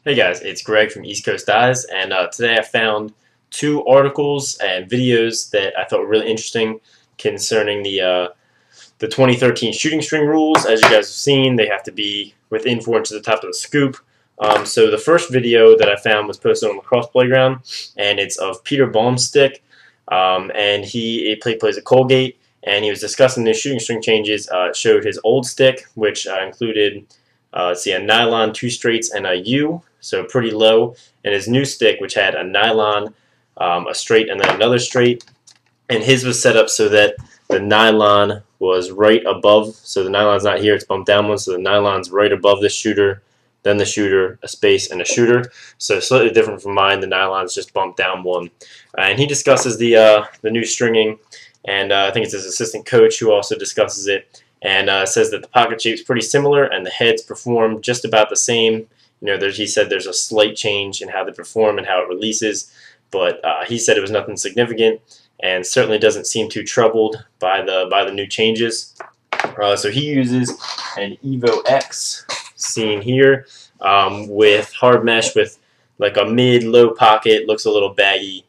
Hey guys, it's Greg from East Coast Eyes, and today I found two articles and videos that I thought were really interesting concerning the 2013 shooting string rules. As you guys have seen, they have to be within 4 inches of the top of the scoop. So the first video that I found was posted on Lacrosse Playground, and it's of Peter Baum's stick, and he plays at Colgate, and he was discussing the shooting string changes. It showed his old stick, which included a nylon 2 straights and a U, so pretty low, and his new stick, which had a nylon, a straight, and then another straight, and his was set up so that the nylon was right above, so the nylon's not here, it's bumped down one, so the nylon's right above the shooter, then the shooter, a space, and a shooter. So slightly different from mine, the nylon's just bumped down one. And he discusses the new stringing, and I think it's his assistant coach who also discusses it, and says that the pocket shape's pretty similar and the heads perform just about the same. You know, he said there's a slight change in how they perform and how it releases, but he said it was nothing significant and certainly doesn't seem too troubled by the new changes. So he uses an Evo X, seen here, with hard mesh with like a mid-low pocket, looks a little baggy,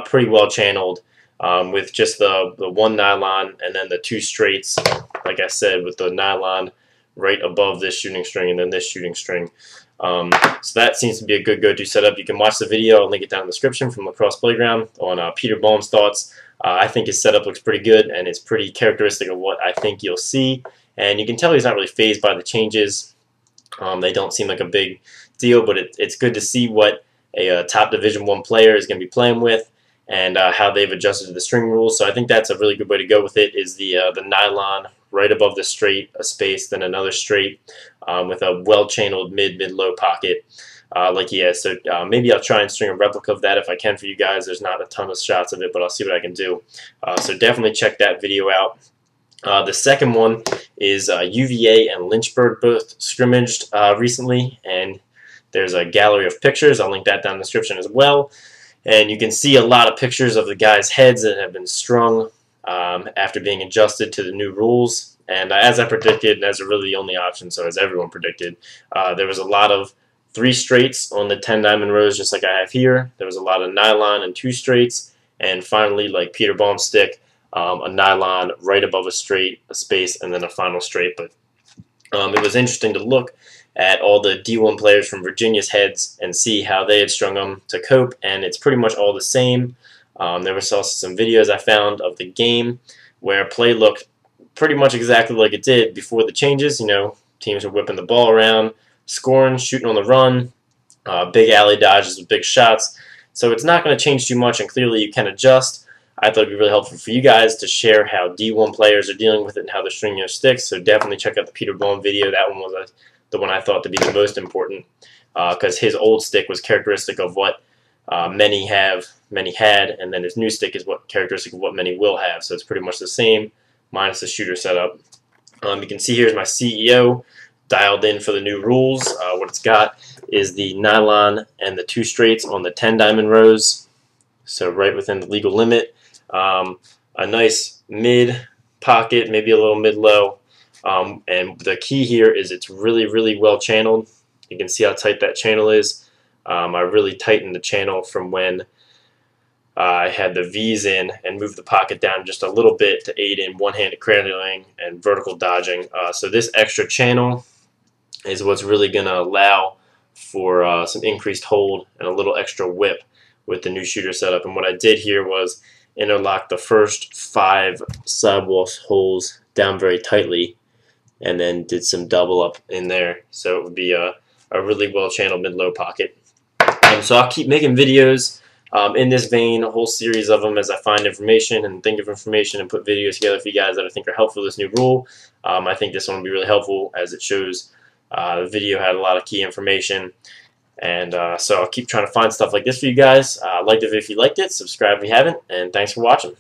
pretty well channeled, with just the one nylon and then the 2 straights, like I said, with the nylon right above this shooting string and then this shooting string. So that seems to be a good go-to setup. You can watch the video, I'll link it down in the description, from Lacrosse Playground on Peter Baum's thoughts. I think his setup looks pretty good, and it's pretty characteristic of what I think you'll see. And you can tell he's not really fazed by the changes. They don't seem like a big deal, but it's good to see what a top Division I player is going to be playing with, and how they've adjusted to the string rules. So I think that's a really good way to go with it, is the nylon right above the straight, a space, then another straight, with a well-channeled mid-low pocket like he has. So maybe I'll try and string a replica of that if I can for you guys. There's not a ton of shots of it, but I'll see what I can do. So definitely check that video out. The second one is UVA and Lynchburg both scrimmaged recently, and there's a gallery of pictures. I'll link that down in the description as well. And you can see a lot of pictures of the guys' heads that have been strung after being adjusted to the new rules. And as I predicted, and as are really the only option, so as everyone predicted, there was a lot of 3 straights on the 10 diamond rows, just like I have here. There was a lot of nylon and 2 straights. And finally, like Peter Baum's stick, a nylon right above a straight, a space, and then a final straight. But it was interesting to look at all the D1 players from Virginia's heads and see how they had strung them to cope, and it's pretty much all the same. There was also some videos I found of the game where play looked pretty much exactly like it did before the changes. You know, teams were whipping the ball around, scoring, shooting on the run, big alley dodges with big shots. So it's not going to change too much, and clearly you can adjust. I thought it would be really helpful for you guys to share how D1 players are dealing with it and how they're stringing their sticks. So definitely check out the Peter Baum video. That one was the one I thought to be the most important, because his old stick was characteristic of what many had, and then his new stick is what characteristic of what many will have. So it's pretty much the same, minus the shooter setup. You can see here's my CEO dialed in for the new rules. What it's got is the nylon and the 2 straights on the 10 diamond rows, so right within the legal limit. A nice mid pocket, maybe a little mid-low. And the key here is it's really, really well channeled. You can see how tight that channel is. I really tightened the channel from when I had the V's in and moved the pocket down just a little bit to aid in one-handed cradling and vertical dodging. So this extra channel is what's really going to allow for some increased hold and a little extra whip with the new shooter setup. And what I did here was interlock the first 5 sidewall holes down very tightly, and then did some double up in there, so it would be a really well channeled mid-low pocket. So I'll keep making videos in this vein, a whole series of them, as I find information and think of information and put videos together for you guys that I think are helpful to this new rule. I think this one will be really helpful, as it shows the video had a lot of key information. And so I'll keep trying to find stuff like this for you guys. Like the video if you liked it, subscribe if you haven't, and thanks for watching.